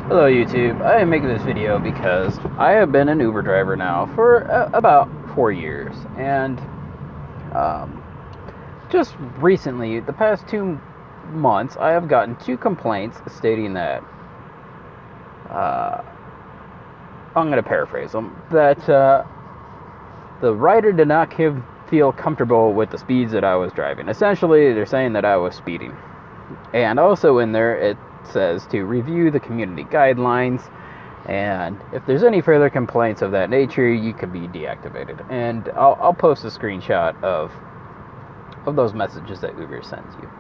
Hello YouTube, I am making this video because I have been an Uber driver now for about 4 years, and um, just recently, the past 2 months, I have gotten 2 complaints stating that, I'm going to paraphrase them, that the rider did not feel comfortable with the speeds that I was driving. Essentially, they're saying that I was speeding. And also in there, it says to review the community guidelines, and if there's any further complaints of that nature, you can be deactivated. And I'll post a screenshot of those messages that Uber sends you.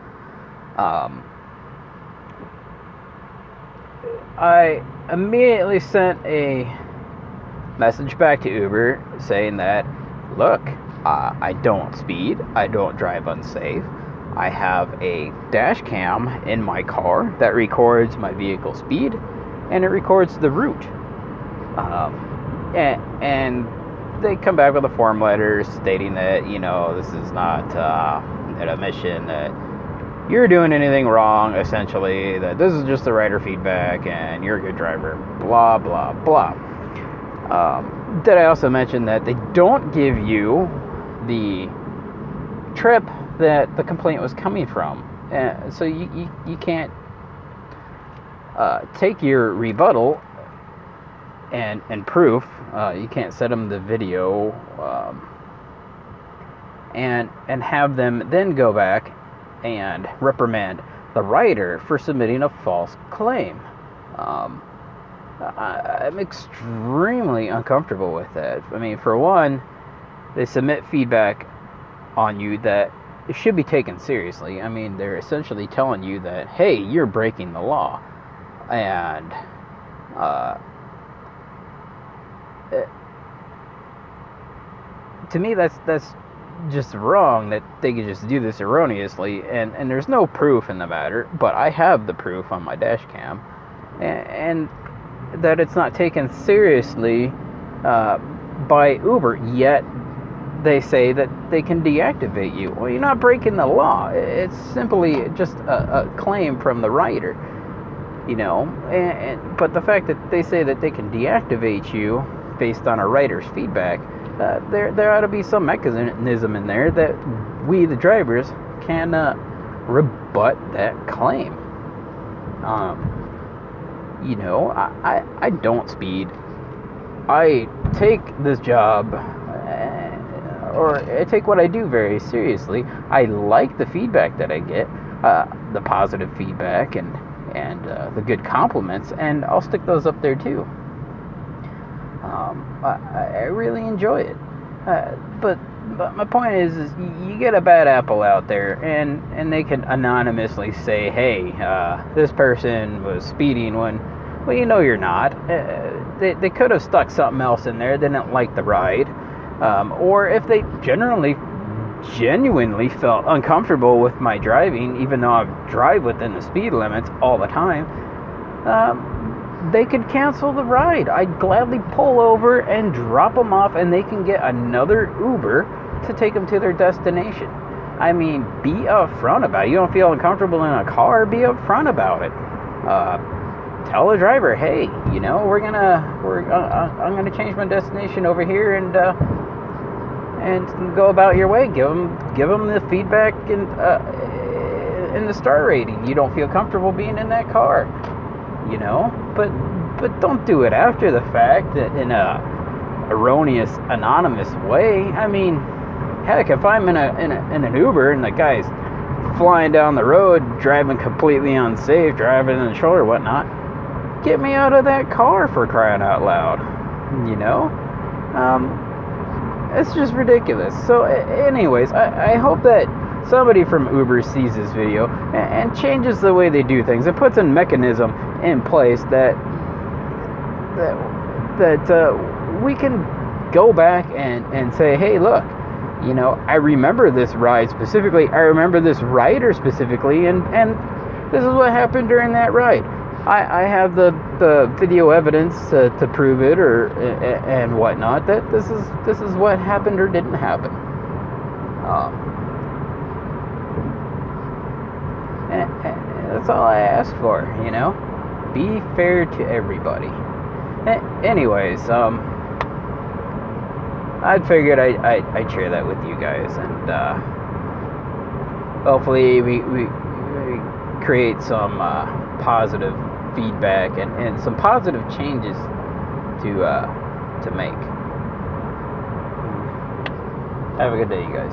I immediately sent a message back to Uber saying that, look, I don't speed, I don't drive unsafe. I have a dash cam in my car that records my vehicle speed, and it records the route. And they come back with a form letter stating that, this is not an admission that you're doing anything wrong, essentially, that this is just the rider feedback and you're a good driver, blah, blah, blah. Did I also mention that they don't give you the trip that the complaint was coming from, so you can't take your rebuttal and proof. You can't send them the video and have them then go back and reprimand the writer for submitting a false claim. I'm extremely uncomfortable with that. I mean, for one, they submit feedback on you that it should be taken seriously. I mean, they're essentially telling you that, hey, you're breaking the law. And to me, that's just wrong, that they could just do this erroneously. And there's no proof in the matter, but I have the proof on my dash cam. And that it's not taken seriously by Uber, yet they say that they can deactivate you. Well, you're not breaking the law. It's simply just a claim from the rider, but the fact that they say that they can deactivate you based on a rider's feedback, there ought to be some mechanism in there that we, the drivers, can rebut that claim. I don't speed. I take this job, or I take what I do very seriously. I like the feedback that I get, the positive feedback and the good compliments, and I'll stick those up there too. I really enjoy it. But my point is you get a bad apple out there, and they can anonymously say, hey, this person was speeding when, well, you're not. They could have stuck something else in there. They didn't like the ride. Or if they genuinely felt uncomfortable with my driving, even though I drive within the speed limits all the time, they could cancel the ride. I'd gladly pull over and drop them off, and they can get another Uber to take them to their destination. I mean, be upfront about it. You don't feel uncomfortable in a car, be upfront about it. Tell the driver, hey, I'm gonna change my destination over here, and go about your way. Give them the feedback and the star rating. You don't feel comfortable being in that car, but don't do it after the fact, that in a erroneous, anonymous way. I mean, heck, if I'm in an Uber and the guy's flying down the road, driving completely unsafe, driving in the shoulder, whatnot, get me out of that car, for crying out loud. It's just ridiculous. So anyways, I hope that somebody from Uber sees this video and changes the way they do things and puts a mechanism in place that we can go back and say, hey, look, I remember this ride specifically, I remember this rider specifically, and this is what happened during that ride. I have the video evidence to prove it, and whatnot, that this is what happened or didn't happen. That's all I ask for, Be fair to everybody. Anyways, I'd figured I'd share that with you guys, and hopefully we create some positive feedback and some positive changes to make. Have a good day, you guys.